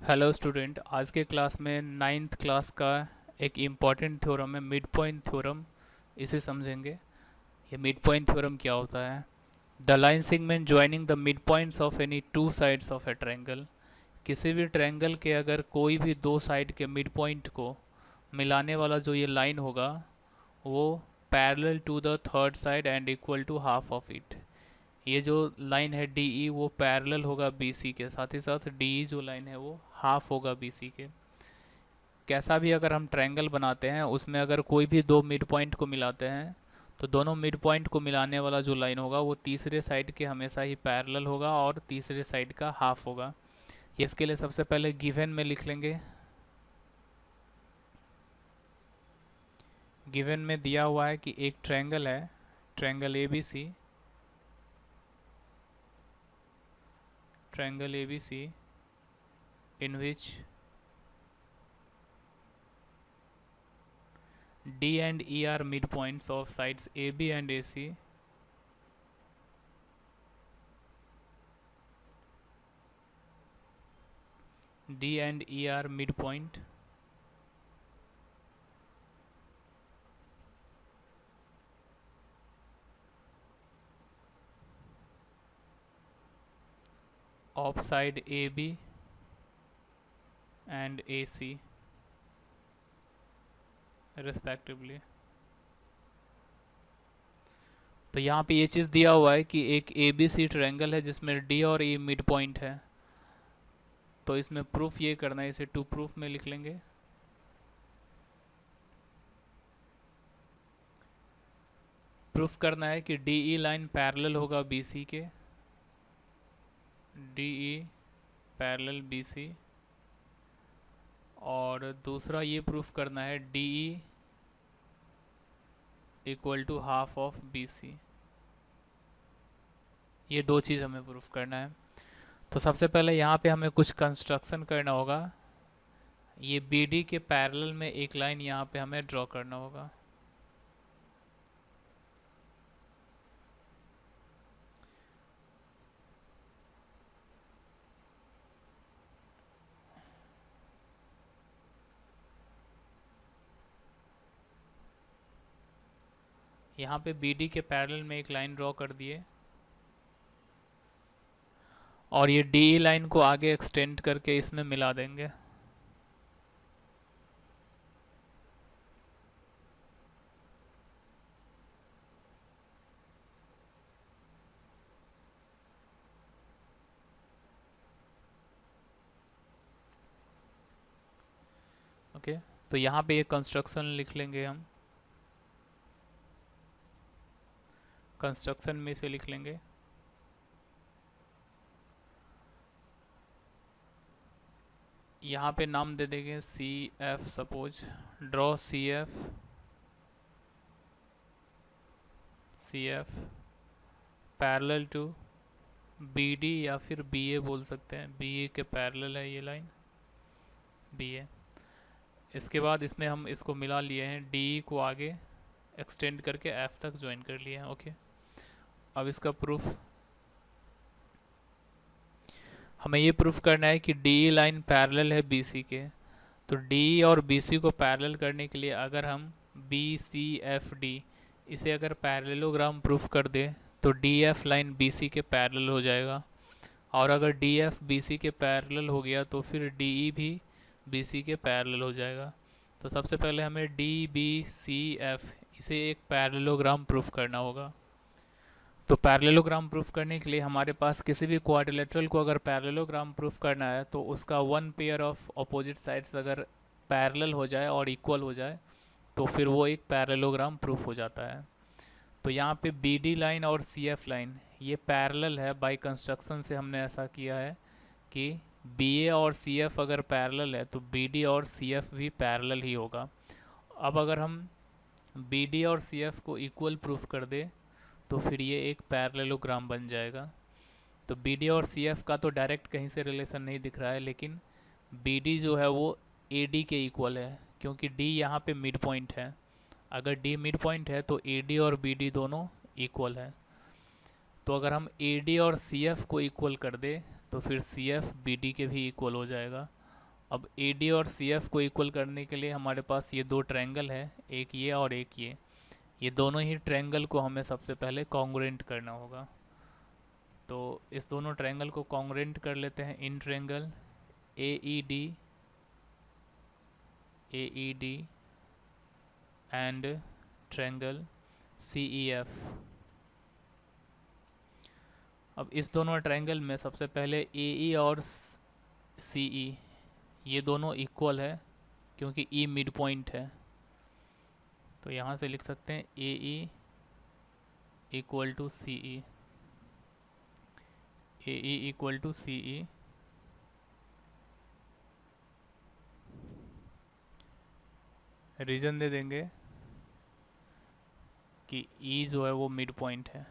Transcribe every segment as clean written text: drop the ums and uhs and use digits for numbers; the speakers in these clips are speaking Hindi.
हेलो स्टूडेंट, आज के क्लास में नाइन्थ क्लास का एक इम्पॉर्टेंट थ्योरम है मिड पॉइंट थ्योरम। इसे समझेंगे। ये मिड पॉइंट थ्योरम क्या होता है? The line segment joining the mid points of any two sides of A triangle. किसी भी ट्रायंगल के अगर कोई भी दो साइड के मिड पॉइंट को मिलाने वाला जो ये लाइन होगा वो parallel to the third side and equal to half of it. ये जो लाइन है डी ई वो पैरेलल होगा बी सी के, साथ ही साथ डी ई जो लाइन है वो हाफ होगा बी सी के। कैसा भी अगर हम ट्रायंगल बनाते हैं उसमें अगर कोई भी दो मिड पॉइंट को मिलाते हैं तो दोनों मिड पॉइंट को मिलाने वाला जो लाइन होगा वो तीसरे साइड के हमेशा ही पैरेलल होगा और तीसरे साइड का हाफ होगा। ये इसके लिए सबसे पहले गिवन में लिख लेंगे। गिवन में दिया हुआ है कि एक ट्रायंगल है, triangle A B C, triangle A B C in which D and E are midpoints of sides AB and AC. D and E are midpoint of side AB and AC respectively। तो यहाँ पे ये चीज़ दिया हुआ है कि एक ए बी सी ट्रायंगल है जिसमें डी और ई मिड पॉइंट है। तो इसमें प्रूफ ये करना है, इसे टू प्रूफ में लिख लेंगे। प्रूफ करना है कि डी ई लाइन पैरेलल होगा बी सी के, D E parallel B C. और दूसरा ये प्रूफ करना है D E equal to half of B C. ये दो चीज़ हमें प्रूफ करना है। तो सबसे पहले यहाँ पे हमें कुछ कंस्ट्रक्शन करना होगा। ये बी डी के पैरेलल में एक लाइन यहाँ पे हमें ड्रॉ करना होगा। यहाँ पे बी डी के पैरेलल में एक लाइन ड्रॉ कर दिए और ये डी ई लाइन को आगे एक्सटेंड करके इसमें मिला देंगे। ओके, तो यहाँ पे ये कंस्ट्रक्शन लिख लेंगे हम। कंस्ट्रक्शन में से लिख लेंगे। यहाँ पे नाम दे देंगे C F. Suppose draw C F, C F parallel to B D या फिर बी ए बोल सकते हैं। बी ए के पैरेलल है ये लाइन, बी ए। इसके बाद इसमें हम इसको मिला लिए हैं, डी ई को आगे एक्सटेंड करके एफ तक ज्वाइन कर लिए हैं। ओके, अब इसका प्रूफ हमें ये प्रूफ करना है कि डी लाइन पैरेलल है बी सी के। तो डी और बी सी को पैरेलल करने के लिए अगर हम बी सी एफ डी इसे अगर पैरेललोग्राम प्रूफ कर दे तो D F line B C के पैरेलल हो जाएगा। और अगर डी एफ बी सी के पैरेलल हो गया तो फिर डी ई भी बी सी के पैरेलल हो जाएगा। तो सबसे पहले हमें डी बी सी एफ इसे एक पैरेललोग्राम प्रूफ करना होगा। तो पैरेललोग्राम प्रूफ करने के लिए हमारे पास किसी भी क्वाड्रिलेटरल को अगर पैरेललोग्राम प्रूफ करना है तो उसका one pair of opposite sides अगर पैरेलल हो जाए और इक्वल हो जाए तो फिर वो एक पैरेललोग्राम प्रूफ हो जाता है। तो यहाँ पे बी डी लाइन और सी एफ लाइन ये पैरेलल है। बाय कंस्ट्रक्शन से हमने ऐसा किया है कि बी ए और सी एफ अगर पैरेलल है तो बी डी और सी एफ भी पैरेलल ही होगा। अब अगर हम बी डी और सी एफ को इक्वल प्रूफ कर दे तो फिर ये एक पैरेललोग्राम बन जाएगा। तो बी डी और सी एफ का तो डायरेक्ट कहीं से रिलेशन नहीं दिख रहा है, लेकिन बी डी जो है वो ए डी के इक्वल है क्योंकि डी यहाँ पे मिड पॉइंट है। अगर डी मिड पॉइंट है तो ए डी और बी डी दोनों इक्वल है। तो अगर हम ए डी और सी एफ को इक्वल कर दे तो फिर सी एफ बी डी के भी इक्वल हो जाएगा। अब ए डी और सी एफ को इक्वल करने के लिए हमारे पास ये दो ट्रायंगल है, एक ये और एक ये दोनों ही ट्रायंगल को हमें सबसे पहले कॉन्ग्रुएंट करना होगा। तो इस दोनों ट्रायंगल को कॉन्ग्रुएंट कर लेते हैं in triangle A E D and triangle C E F. अब इस दोनों ट्रायंगल में सबसे पहले ए ई और सी ई ये दोनों इक्वल है, क्योंकि ई मिड पॉइंट है। तो यहाँ से लिख सकते हैं A E equal to C E, A E equal to C E. Reason दे देंगे कि ई जो है वो मिड पॉइंट है।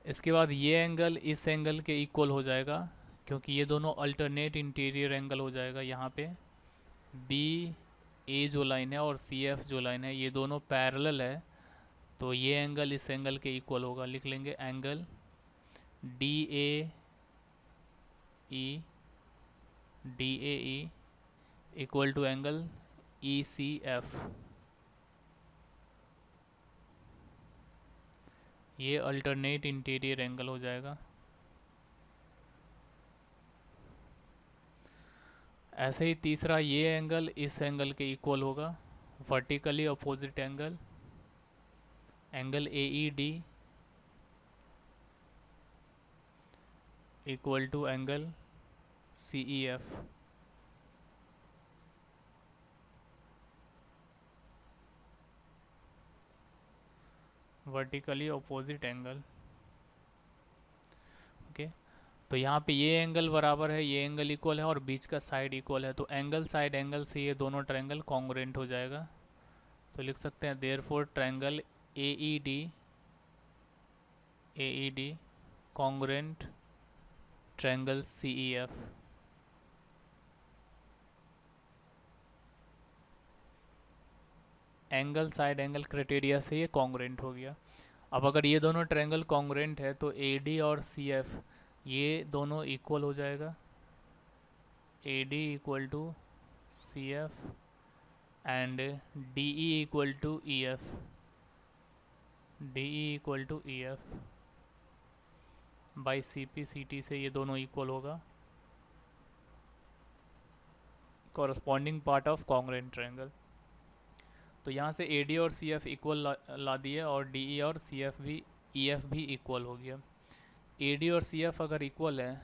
इसके बाद ये एंगल इस एंगल के इक्वल हो जाएगा, क्योंकि ये दोनों अल्टरनेट इंटीरियर एंगल हो जाएगा। यहाँ पे बी ए जो लाइन है और सी एफ जो लाइन है ये दोनों पैरेलल है, तो ये एंगल इस एंगल के इक्वल होगा। लिख लेंगे angle D A E equal to angle E C F. ये अल्टरनेट इंटीरियर एंगल हो जाएगा। ऐसे ही तीसरा ये एंगल इस एंगल के इक्वल होगा, vertically opposite angle, angle A E D equal to angle C E F. Vertically opposite angle. Okay, तो यहाँ पे ये एंगल बराबर है, ये एंगल इक्वल है और बीच का साइड इक्वल है, तो एंगल साइड एंगल से ये दोनों ट्रायंगल कॉन्ग्रुएंट हो जाएगा। तो लिख सकते हैं therefore triangle A E D congruent triangle C E F. Angle side angle criteria से ये कॉन्ग्रुएंट हो गया। अब अगर ये दोनों ट्रायंगल कॉन्ग्रुएंट है तो ए डी और सी एफ ये दोनों इक्वल हो जाएगा। A D equal to C F and D E equal to E F, D E equal to E F by C P C T से ये दोनों इक्वल होगा। Corresponding part of congruent triangle. तो यहाँ से ए डी और सी एफ इक्वल ला दिए और डी ई और सी एफ भी ई एफ भी इक्वल हो गया। ए डी और सी एफ अगर इक्वल है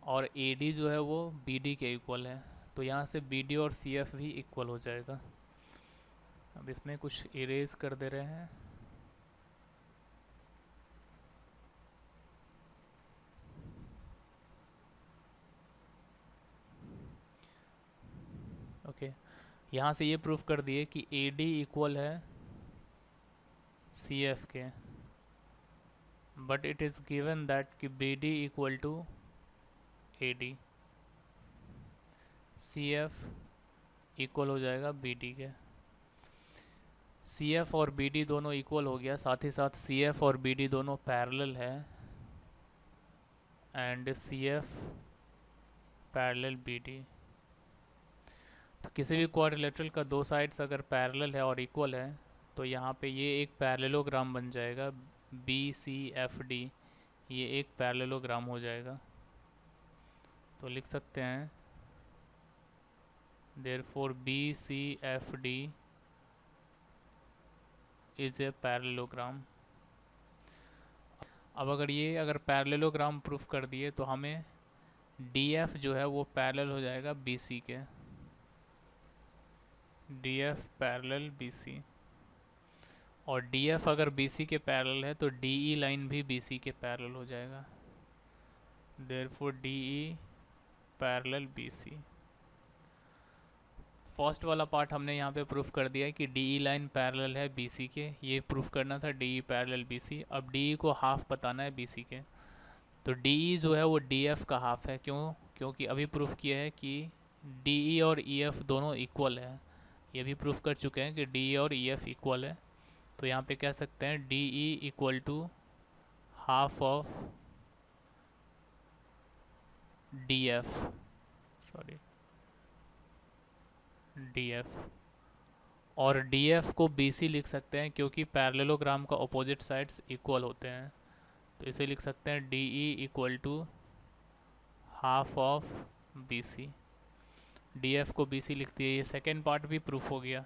और ए डी जो है वो बी डी के इक्वल है, तो यहाँ से बी डी और सी एफ भी इक्वल हो जाएगा। अब इसमें कुछ इरेज कर दे रहे हैं। ओके, यहाँ से ये प्रूफ कर दिए कि ए डी इक्वल है सी एफ के, but it is given that कि B D equal to A D, C F equal हो जाएगा बी डी के। सी एफ और बी डी दोनों इक्वल हो गया, साथ ही साथ सी एफ और बी डी दोनों पैरेलल है and C F parallel B D. तो किसी भी क्वाड्रिलेटरल का दो साइड्स अगर पैरेलल है और इक्वल है तो यहाँ पे ये एक पैरेललोग्राम बन जाएगा। बी सी एफ डी ये एक पैरेललोग्राम हो जाएगा। तो लिख सकते हैं therefore B C F D is a parallelogram. अब अगर पैरेललोग्राम प्रूफ कर दिए तो हमें डी एफ जो है वो पैरेलल हो जाएगा बी सी के, D F parallel B C. और डी एफ अगर बी सी के पैरेलल है तो डी ई लाइन भी बी सी के पैरेलल हो जाएगा। Therefore D E parallel B C. First वाला पार्ट हमने यहाँ पे प्रूफ कर दिया है कि डी ई लाइन पैरेलल है बी सी के, ये प्रूफ करना था D E parallel B C. अब डी ई को हाफ बताना है बी सी के, तो डी ई जो है वो डी एफ का हाफ है। क्योंकि अभी प्रूफ किया है कि डी ई और ई एफ दोनों इक्वल है, ये भी प्रूफ कर चुके हैं कि डी ई और ई एफ इक्वल है। तो यहाँ पे कह सकते हैं D E equal to half of D F, sorry D F. और डी एफ को बी सी लिख सकते हैं क्योंकि पैरेललोग्राम का अपोजिट साइड्स इक्वल होते हैं, तो इसे लिख सकते हैं D E equal to half of B C. D F को बी सी लिख दिए, ये सेकेंड पार्ट भी प्रूफ हो गया।